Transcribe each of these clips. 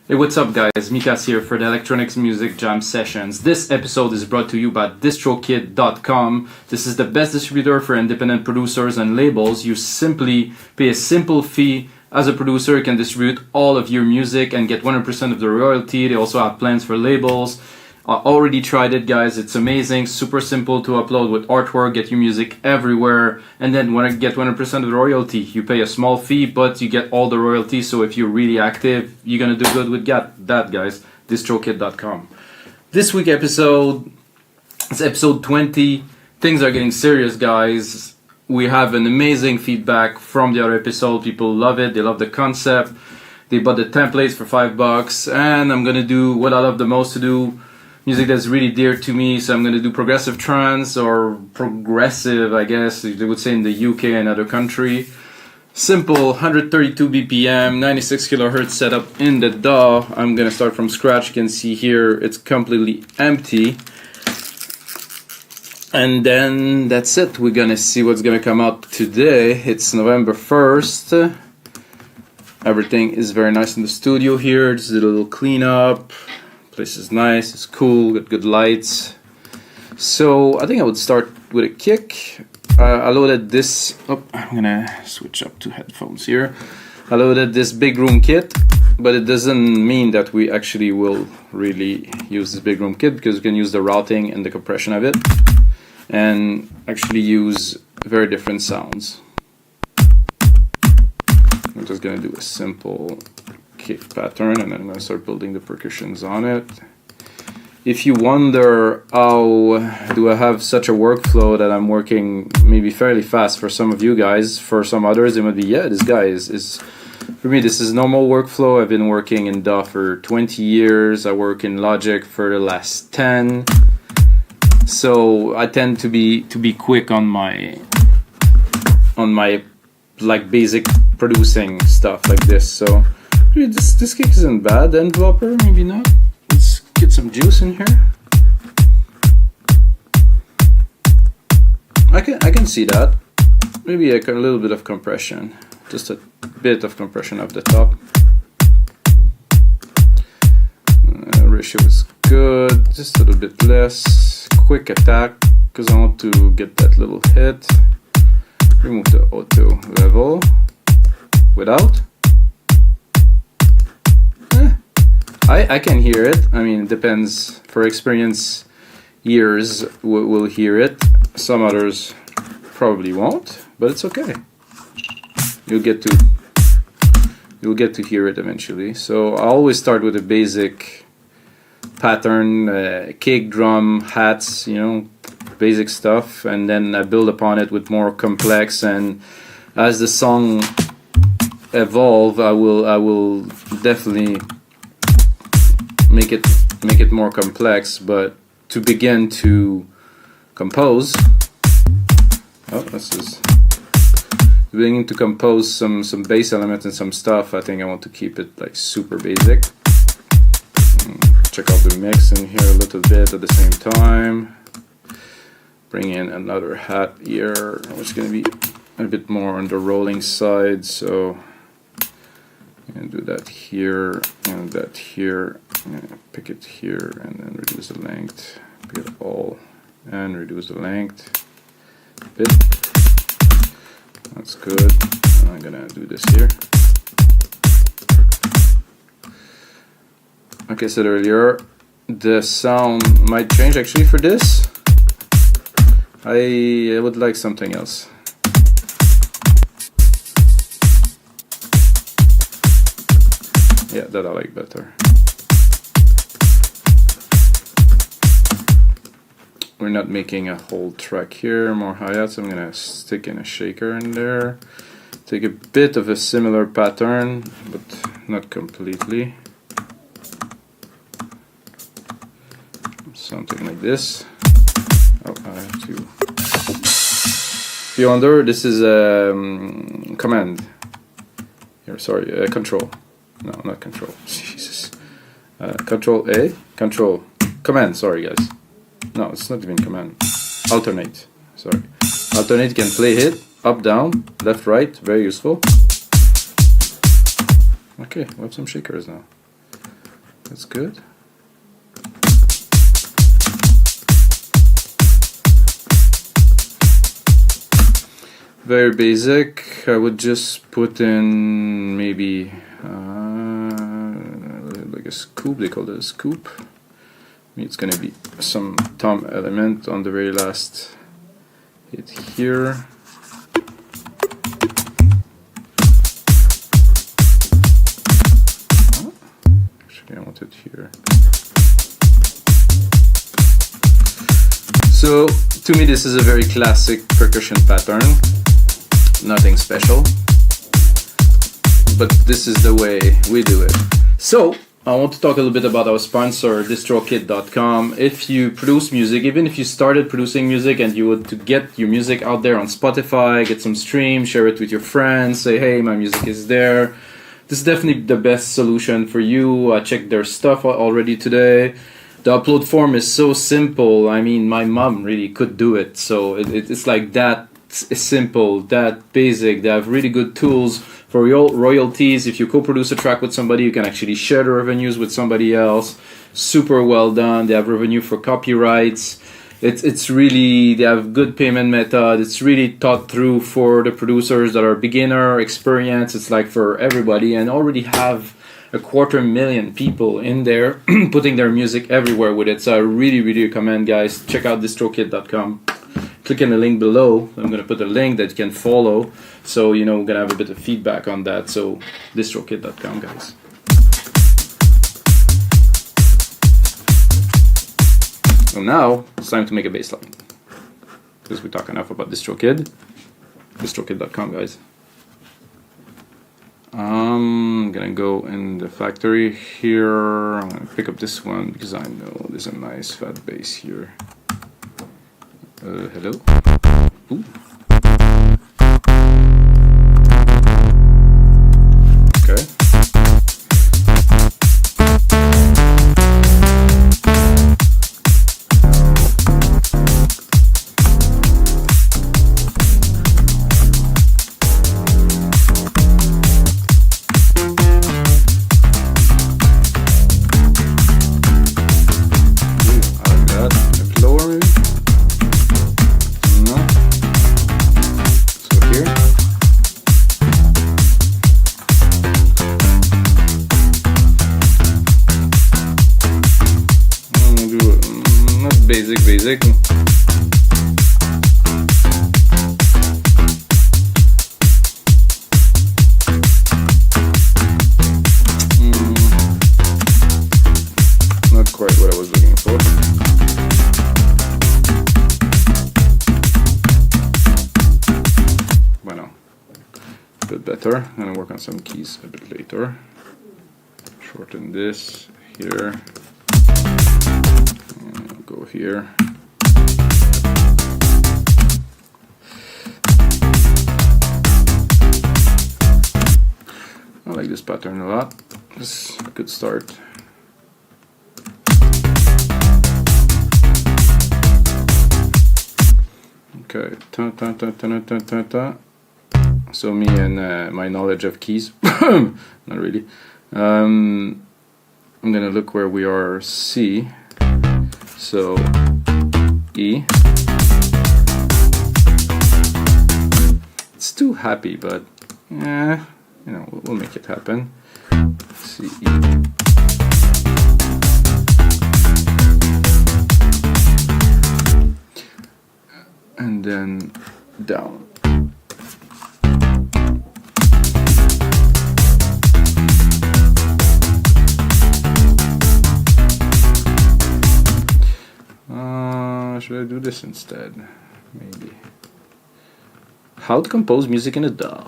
Hey, what's up guys? Mikas here for the Electronics Music Jam Sessions. This episode is brought to you by distrokid.com. This is the best distributor for independent producers and labels. You simply pay a simple fee as a producer. You can distribute all of your music and get 100% of the royalty. They also have plans for labels. I already tried it, guys. It's amazing. Super simple to upload with artwork. Get your music everywhere. And then when I get 100% of the royalty, you pay a small fee, but you get all the royalty. So if you're really active, you're going to do good with that, guys. distrokid.com. This week episode, it's episode 20. Things are getting serious, guys. We have an amazing feedback from the other episode. People love it. They love the concept. They bought the templates for $5. And I'm going to do what I love the most to do. Music that's really dear to me, so I'm going to do Progressive Trance, or Progressive, I guess they would say in the UK and other country. Simple 132 BPM, 96 kilohertz setup in the DAW. I'm going to start from scratch. You can see here it's completely empty. And then that's it. We're going to see what's going to come out today. It's November 1st. Everything is very nice in the studio here. Just did a little cleanup. Place is nice, it's cool, got good lights. So I think I would start with a kick. I loaded this up. I'm gonna switch up to headphones here. I loaded this big room kit, but it doesn't mean that we actually will really use this big room kit, because we can use the routing and the compression of it and actually use very different sounds. I'm just gonna do a simple kick pattern, and then I'm going to start building the percussions on it. If you wonder how do I have such a workflow that I'm working maybe fairly fast for some of you guys, for some others it might be, yeah, this guy is for me this is normal workflow. I've been working in DAW for 20 years. I work in Logic for the last 10, so I tend to be quick on my like basic producing stuff like this. So this kick isn't bad. Enveloper, maybe not. Let's get some juice in here. I can see that. Maybe a little bit of compression. Just a bit of compression up the top. Ratio is good. Just a little bit less. Quick attack, because I want to get that little hit. Remove the auto level. Without. I can hear it. I mean, it depends. For experienced ears will hear it. Some others probably won't, but it's okay. You'll get to hear it eventually. So I always start with a basic pattern, kick, drum, hats, basic stuff, and then I build upon it with more complex. And as the song evolve, I will definitely make it more complex. But to begin to compose, beginning to compose some bass elements and some stuff, I think I want to keep it like super basic. Check out the mix in here a little bit at the same time. Bring in another hat here, which is going to be a bit more on the rolling side, so and do that here and that here, and pick it here and then reduce the length, pick it all and reduce the length a bit. That's good. I'm gonna do this here. Like I said earlier, the sound might change actually for this. I would like something else. Yeah, that I like better. We're not making a whole track here, more hi-hats. I'm gonna stick in a shaker in there. Take a bit of a similar pattern, but not completely. Something like this. Oh, I have to. If you wonder, this is a command. Here, sorry, control. No, not control. Jesus. Control A, control, command. Sorry, guys. No, it's not even command. Alternate. Sorry. Alternate can play hit, up, down, left, right. Very useful. Okay, we have some shakers now. That's good. Very basic. I would just put in maybe like a scoop. They call it a scoop. It's gonna be some tom element on the very last hit here. Actually, I want it here. So to me, this is a very classic percussion pattern. Nothing special, but this is the way we do it. So I want to talk a little bit about our sponsor, distrokid.com. If you produce music, even if you started producing music and you want to get your music out there on Spotify, get some streams, share it with your friends, say, hey, my music is there. This is definitely the best solution for you. I checked their stuff already today. The upload form is so simple. I mean, my mom really could do it. So it's like that simple, that basic. They have really good tools for royalties. If you co-produce a track with somebody, you can actually share the revenues with somebody else. Super well done. They have revenue for copyrights. It's really, they have good payment method. It's really thought through for the producers that are beginner experience. It's like for everybody, and already have 250,000 people in there putting their music everywhere with it. So I really, really recommend, guys, check out distrokid.com. Click on the link below. I'm going to put a link that you can follow. So, we're going to have a bit of feedback on that. So, distrokid.com, guys. So now, it's time to make a bass line. Because we talk enough about DistroKid. Distrokid.com, guys. I'm going to go in the factory here. I'm going to pick up this one because I know there's a nice fat bass here. Hello? Ooh. Okay. Basic. Not quite what I was looking for. Bueno, a bit better. I'm gonna work on some keys a bit later. Shorten this here. Go here. I like this pattern a lot. This is a good start. Okay. Ta, ta, ta, ta, ta, ta, ta. So me and my knowledge of keys, not really. I'm gonna look where we are. C. So E. It's too happy, but we'll make it happen. C E. And then down. Should I do this instead? Maybe. How to compose music in a DAW.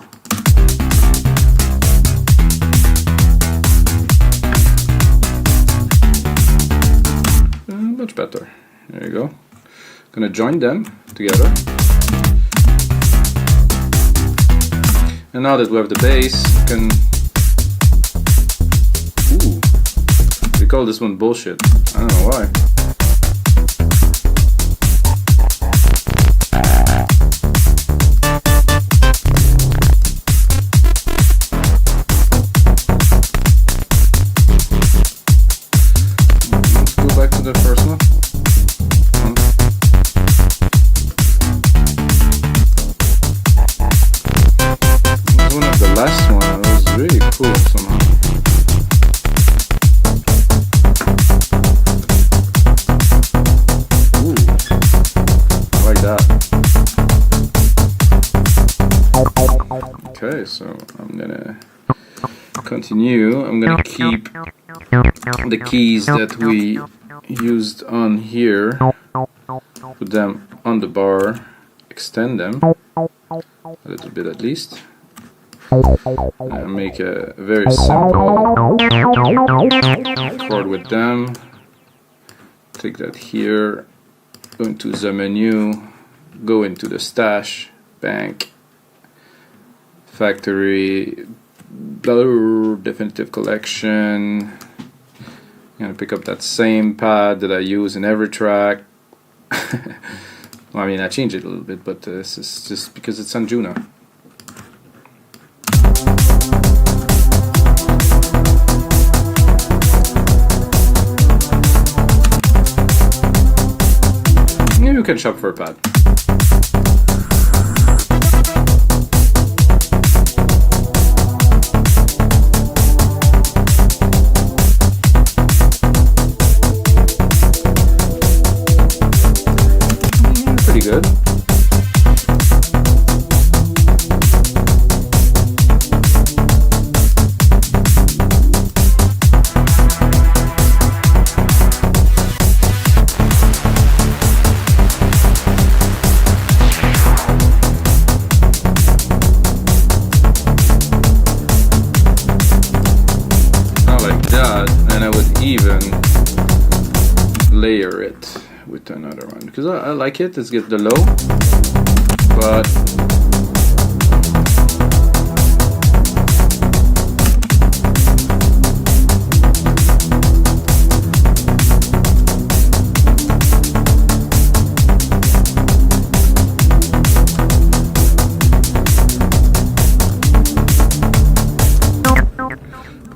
Much better. There you go. Gonna join them together. And now that we have the bass, we can. Ooh. They call this one bullshit. I don't know why. So I'm gonna continue. I'm gonna keep the keys that we used on here, put them on the bar, extend them a little bit at least, and make a very simple chord with them. Take that here, go into the menu, go into the stash, bank, factory, definitive collection. I'm gonna pick up that same pad that I use in every track. Well, I mean, I changed it a little bit, but this is just because it's on Juno. You can shop for a pad. Pretty good. And I would even layer it with another one because I like it. Let's get the low, but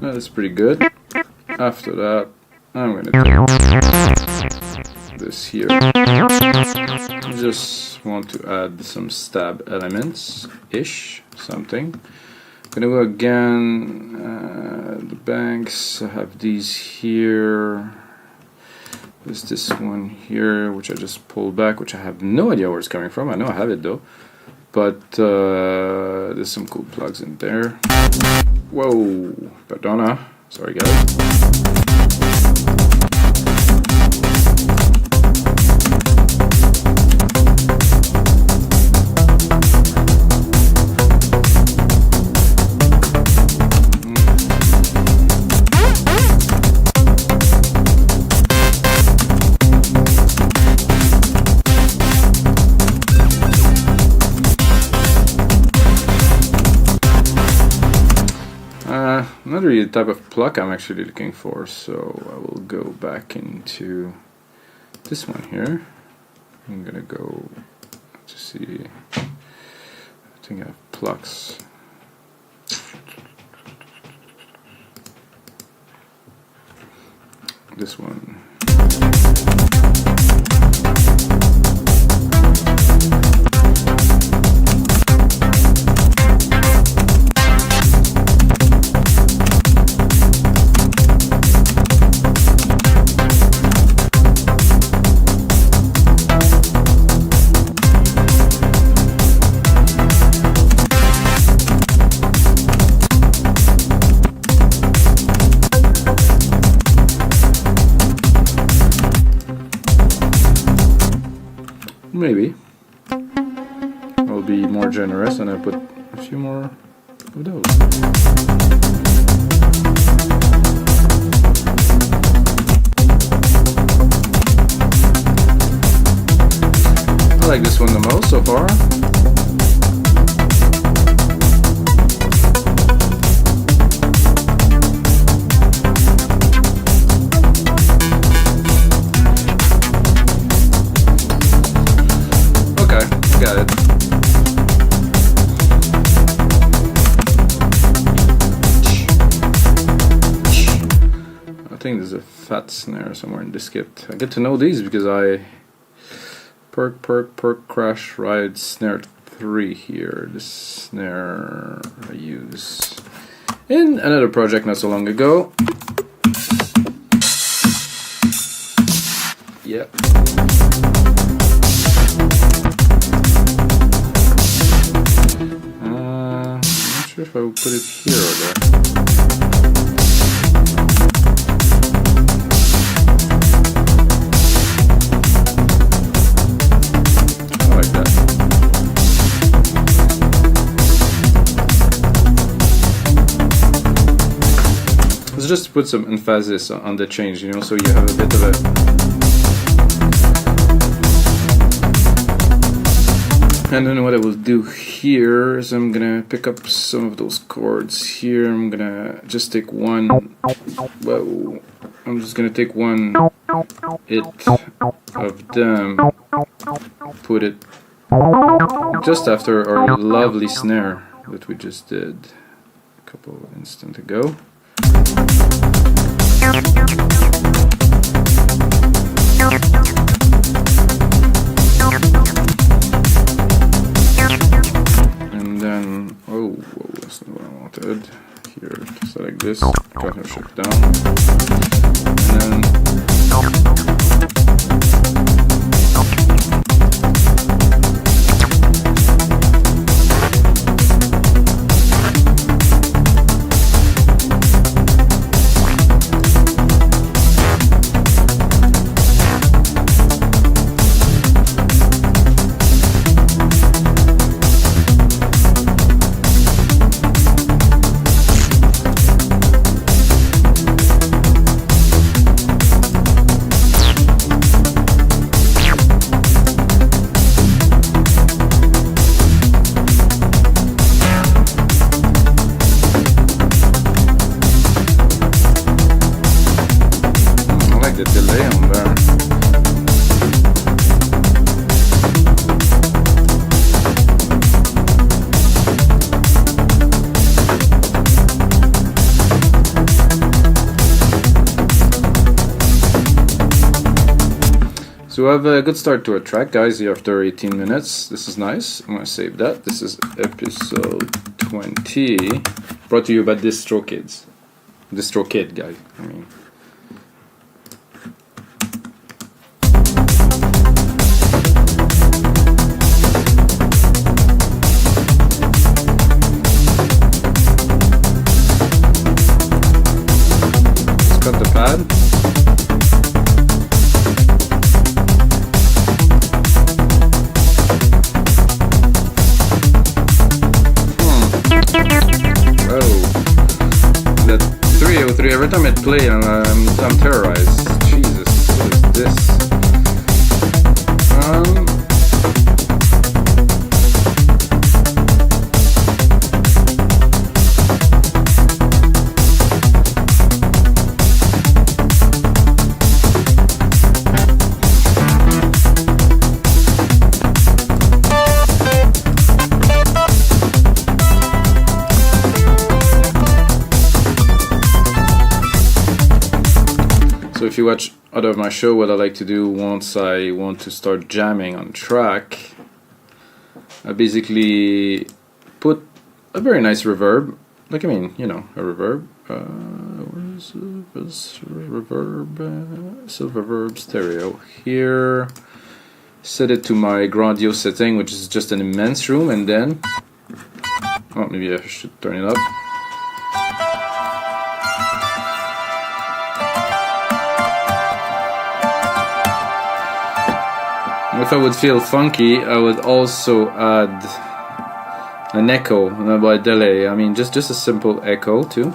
that's pretty good. After that, I'm going to take this here. I just want to add some stab elements-ish, something. I'm going to go again, the banks, I have these here. There's this one here, which I just pulled back, which I have no idea where it's coming from. I know I have it though. But there's some cool plugs in there. Whoa, perdona. Sorry guys. Not really the type of pluck I'm actually looking for, so I will go back into this one here. I'm gonna go to see, I think I have plucks. This one. Maybe I'll be more generous and I put a few more of those. I like this one the most so far. Got it. I think there's a fat snare somewhere in this kit. I get to know these because I perk crash ride snare 3 here. This snare I use in another project not so long ago. Yep. sure if I would put it here or there. I like that. It's just to put some emphasis on the change, you know, so you have a bit of a... And then what I will do here is I'm gonna pick up some of those chords here. I'm gonna just take one. Whoa! I'm just gonna take one hit of them, put it just after our lovely snare that we just did a couple of instants ago. And then, oh, whoa, that's not what I wanted. Here, just like this, kind of shift down. And then the delay on there. So we have a good start to our track, guys, here after 18 minutes. This is nice. I'm going to save that. This is episode 20, brought to you by DistroKid, guy. I mean... Cut the pad. Oh, that 303. Every time I play, I'm terrorized. Jesus, what is this? So if you watch other of my show, what I like to do once I want to start jamming on track, I basically put a very nice reverb, like, I mean, you know, a reverb. Where's reverb? Silververb stereo here. Set it to my grandiose setting, which is just an immense room, and then, oh, maybe I should turn it up. If I would feel funky, I would also add an echo, not by delay. I mean, just a simple echo too.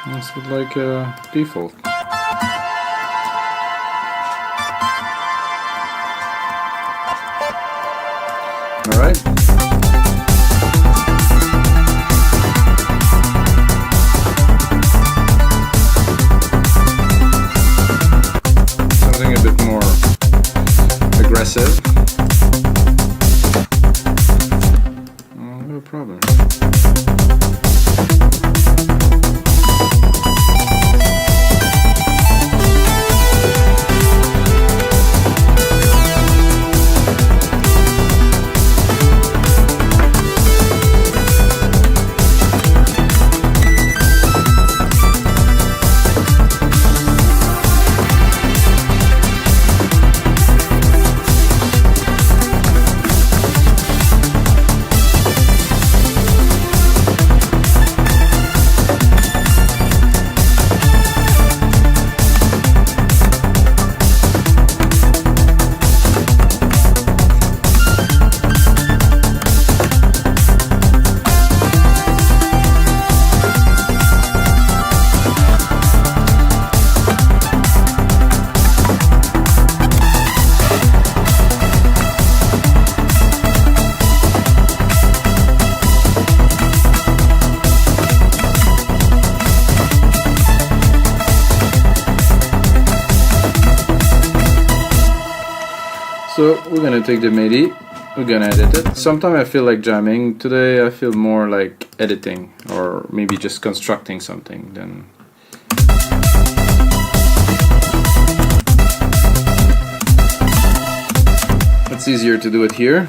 This would like a default. All right. Something a bit more aggressive. No problem. So we're gonna take the MIDI, we're gonna edit it. Sometimes I feel like jamming. Today I feel more like editing, or maybe just constructing something. Then it's easier to do it here.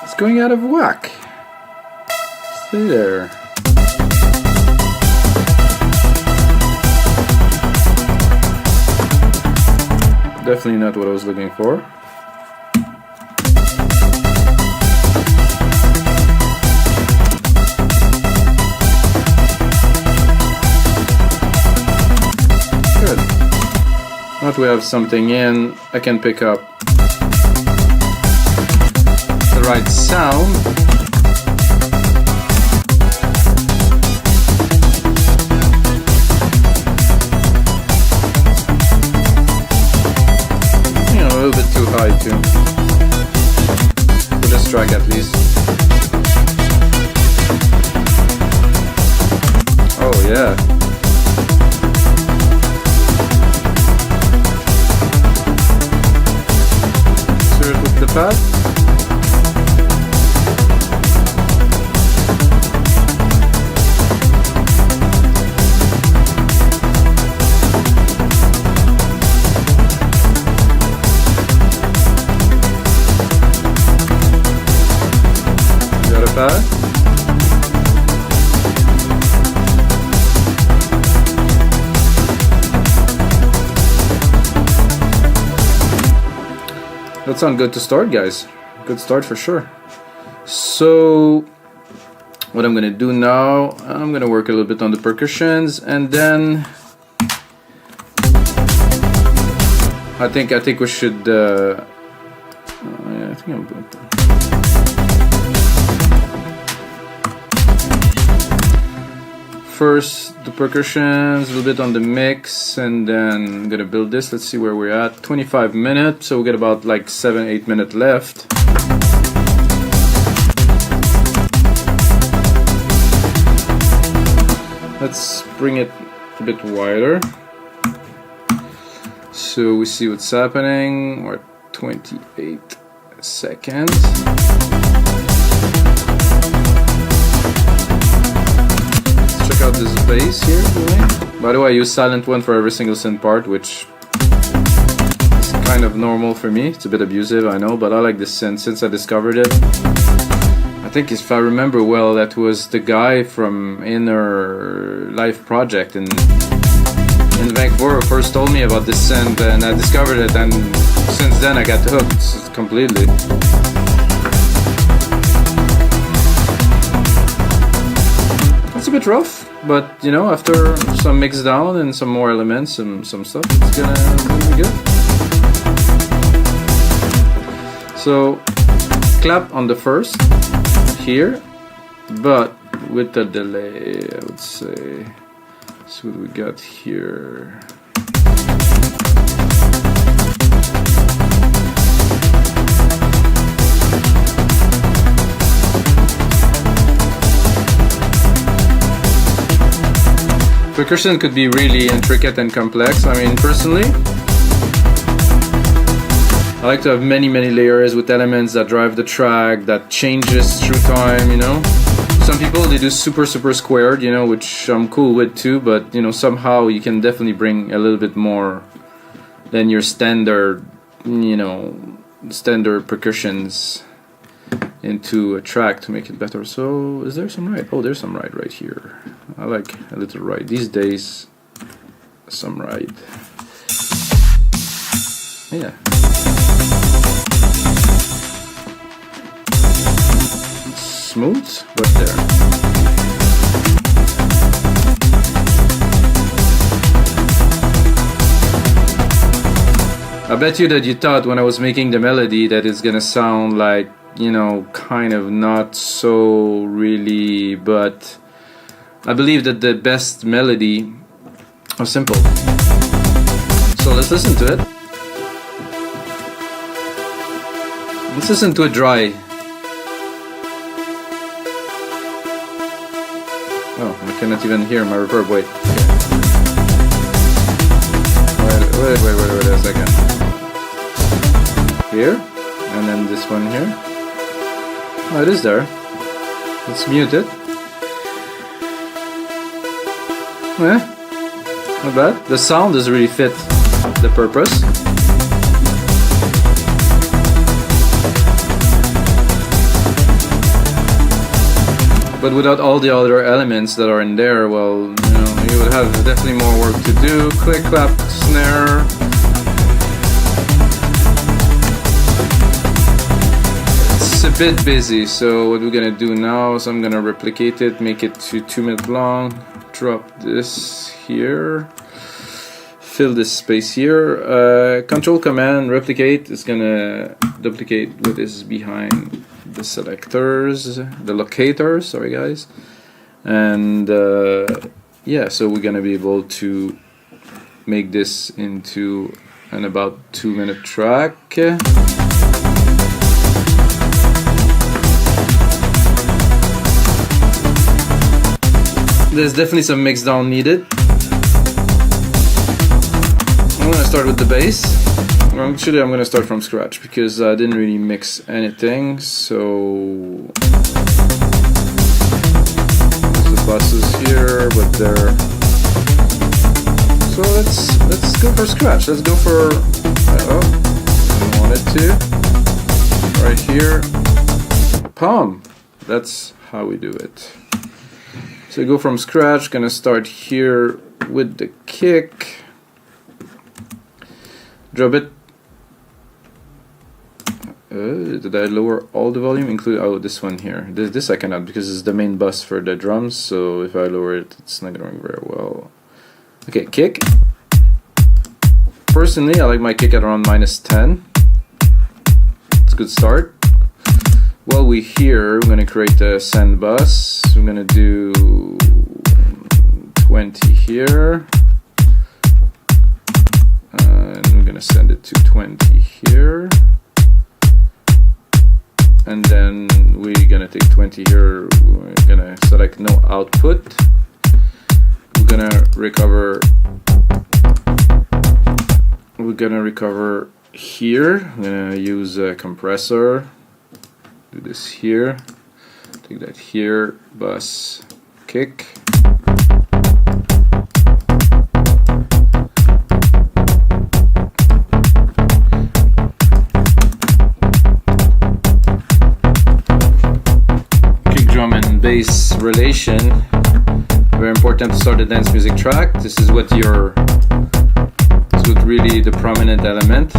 It's going out of whack. Stay there. Definitely not what I was looking for. Good. Now that we have something in, I can pick up the right sound. You know, a little bit too high too. For this track at least. Oh yeah. Insert with the pad. That sounds good to start, guys. Good start for sure. So what I'm gonna do now, I'm gonna work a little bit on the percussions, and then I think we should yeah, I think I'm going to first the percussions, a little bit on the mix, and then I'm gonna build this. Let's see where we're at. 25 minutes, so we got about like 7-8 minutes left. Let's bring it a bit wider so we see what's happening. We're at 28 seconds. Check out this bass here. By the way, I use silent one for every single synth part, which is kind of normal for me. It's a bit abusive, I know, but I like this synth since I discovered it. I think if I remember well, that was the guy from Inner Life Project in Vancouver who first told me about this synth, and I discovered it, and since then I got hooked completely. It's a bit rough, but you know, after some mix down and some more elements and some stuff, it's gonna be good. So clap on the first here, but with the delay, I would say. So what we got here. Percussion could be really intricate and complex. I mean, personally, I like to have many layers with elements that drive the track, that changes through time, you know. Some people, they do super squared, you know, which I'm cool with too, but you know, somehow you can definitely bring a little bit more than your standard, you know, standard percussions into a track to make it better. So is there some ride? Oh, there's some ride right here. I like a little ride these days. Some ride. Yeah. smooth, but there. I bet you that you thought when I was making the melody that it's gonna sound like, you know, kind of not so really, but I believe that the best melody are simple. So let's listen to it. Let's listen to it dry. Oh, I cannot even hear my reverb. Wait. Okay. Wait a second. Here, and then this one here. Oh, it is there. Let's mute it. Not bad. The sound does really fit the purpose. But without all the other elements that are in there, well, you know, you would have definitely more work to do. Click, clap, snare. It's a bit busy, so what we're gonna do now is I'm gonna replicate it, make it to 2 minutes long, drop this here, fill this space here. Control Command replicate is gonna duplicate what is behind the selectors, the locators, sorry guys, and yeah, so we're gonna be able to make this into an about 2 minute track. There's definitely some mix down needed. I'm gonna start with the bass. Actually, I'm gonna start from scratch because I didn't really mix anything. So there's the buses here, but they're. So let's go for scratch. Let's go for. Oh, I wanted to. Right here, palm. That's how we do it. So go from scratch. Gonna start here with the kick. Drop it. Did I lower all the volume? Include this one here. This I cannot because it's the main bus for the drums. So if I lower it, it's not going very well. Okay, kick. Personally, I like my kick at around -10. It's a good start. While we're here, we're gonna create a send bus. We're gonna do 20 here. And we're gonna send it to 20 here. And then we're gonna take 20 here. We're gonna select no output. We're gonna recover. We're gonna recover here. I'm gonna use a compressor. Do this here. Take that here. Bus. Kick. Bass relation, very important to start a dance music track. This is what really the prominent element.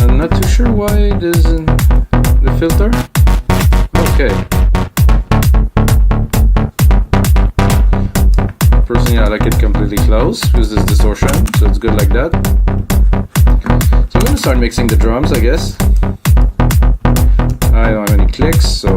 I'm not too sure why it isn't the filter. Okay. Personally, I like it completely closed because there's distortion, so it's good like that. So I'm gonna start mixing the drums, I guess. I don't have any clicks, so.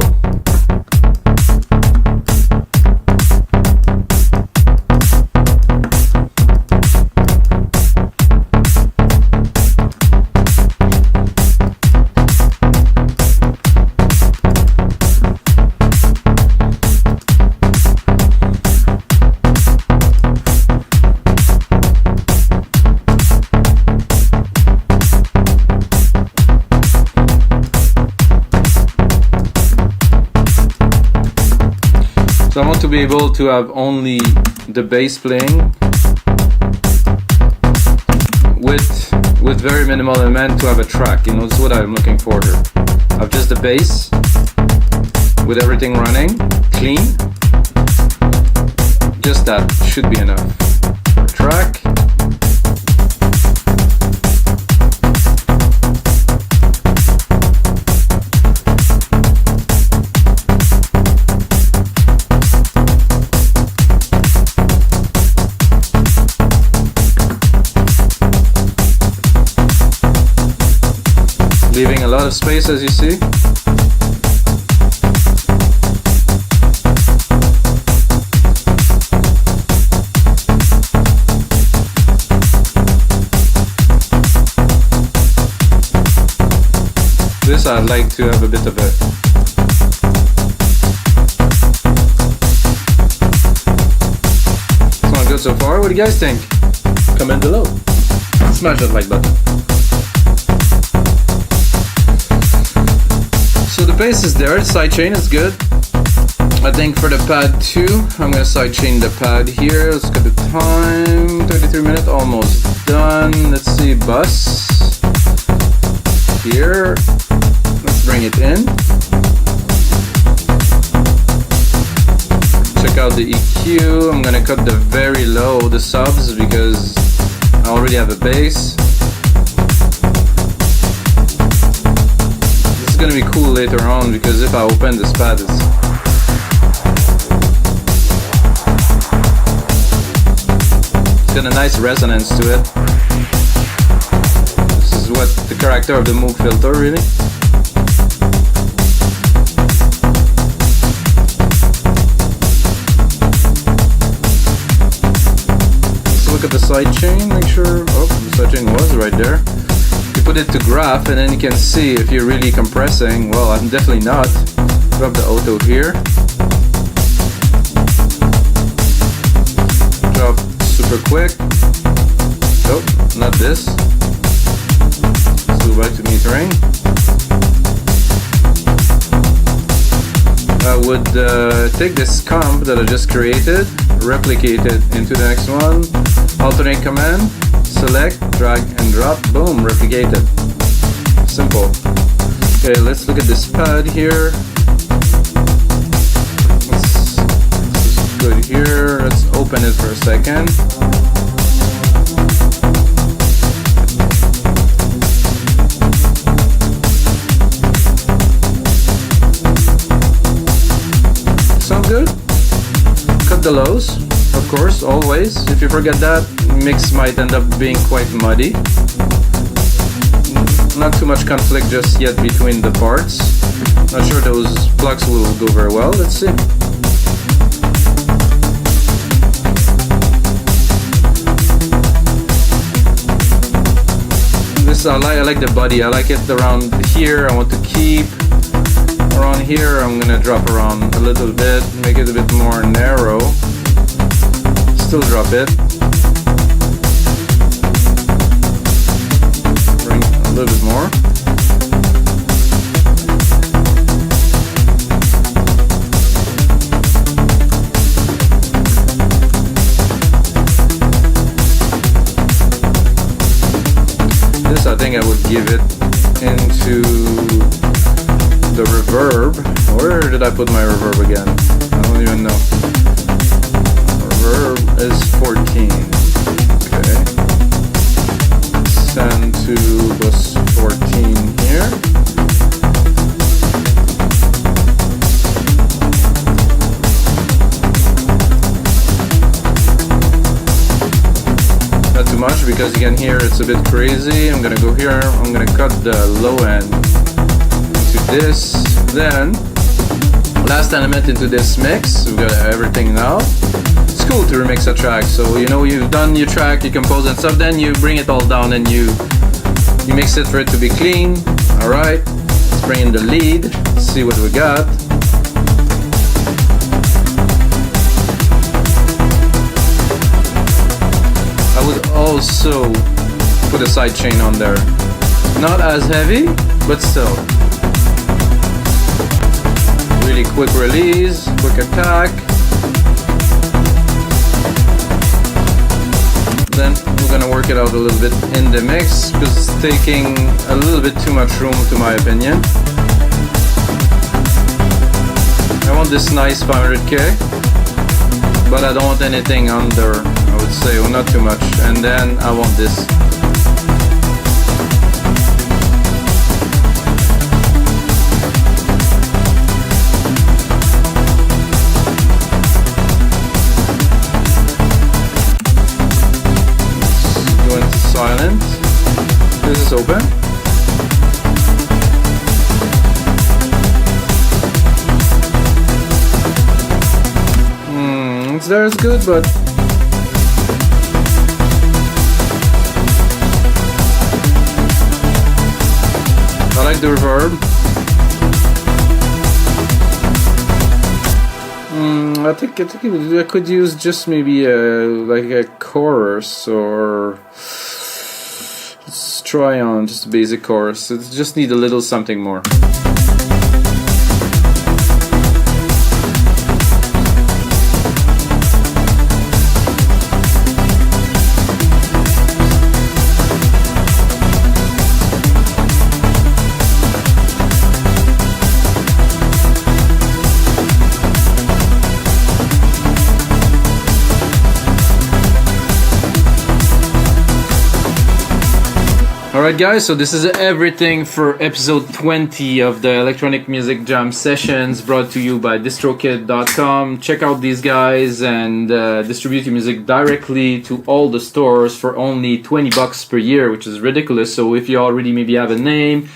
So I want to be able to have only the bass playing with very minimal element to have a track. You know, that's what I'm looking for here. I have just the bass with everything running clean. Just that should be enough for a track. lot of space, as you see. This I'd like to have a bit of it. It's not good so far. What do you guys think? Comment below. Smash that like button. So the bass is there, the sidechain is good. I think for the pad 2, I'm gonna sidechain the pad here. Let's get the time, 33 minutes, almost done. Let's see, bus. Here, let's bring it in. Check out the EQ. I'm gonna cut the very low, the subs, because I already have a bass. This is gonna be cool later on, because if I open this pad, it's got a nice resonance to it. This is what the character of the Moog filter, really. Look at the sidechain, make sure, oh, the sidechain was right there. You put it to graph and then you can see if you're really compressing. Well, I'm definitely not. Drop the auto here. Drop super quick. Nope, not this. Let's go back to metering. I would take this comp that I just created, replicate it into the next one, alternate command, select, drag and drop, boom, replicate it. Simple. Okay, let's look at this pad here. This is good here. Let's open it for a second. Sound good? Cut the lows, of course, always. If you forget that, mix might end up being quite muddy. Not too much conflict just yet between the parts. Not sure those plucks will go very well. Let's see. This I like the body. I like it around here. I want to keep. Around here, I'm gonna drop around a little bit, make it a bit more narrow. Still drop it. Bring a little bit more. This, I think I would give it into the reverb. Where did I put my reverb again? I don't even know. Reverb is 14. Okay. Send to bus 14 here. Not too much, because you can hear it's a bit crazy. I'm gonna go here. I'm gonna cut the low end this, then last element into this mix. We've got everything now. It's cool to remix a track, so you know you've done your track, you compose and stuff, then you bring it all down and you mix it for it to be clean. Alright, let's bring in the lead, see what we got. I would also put a sidechain on there. Not as heavy, but still. Really quick release, quick attack. Then we're gonna work it out a little bit in the mix, because it's taking a little bit too much room, to my opinion. I want this nice 500k, but I don't want anything under, I would say, well, not too much. And then I want this. Silent. This is open. it's there, it's good, but I like the reverb. I think I could use just maybe like a chorus, or let's try on just a basic chorus. It just need a little something more. Alright guys, so this is everything for episode 20 of the Electronic Music Jam Sessions, brought to you by distrokid.com. Check out these guys and distribute your music directly to all the stores for only $20 per year, which is ridiculous. So if you already maybe have a name,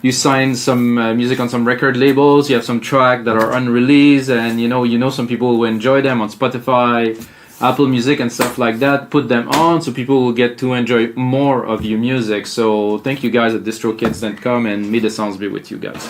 you sign some music on some record labels, you have some tracks that are unreleased, and you know some people who enjoy them on Spotify, Apple Music and stuff like that, put them on so people will get to enjoy more of your music. So thank you guys at distrokids.com, and may the sounds be with you guys.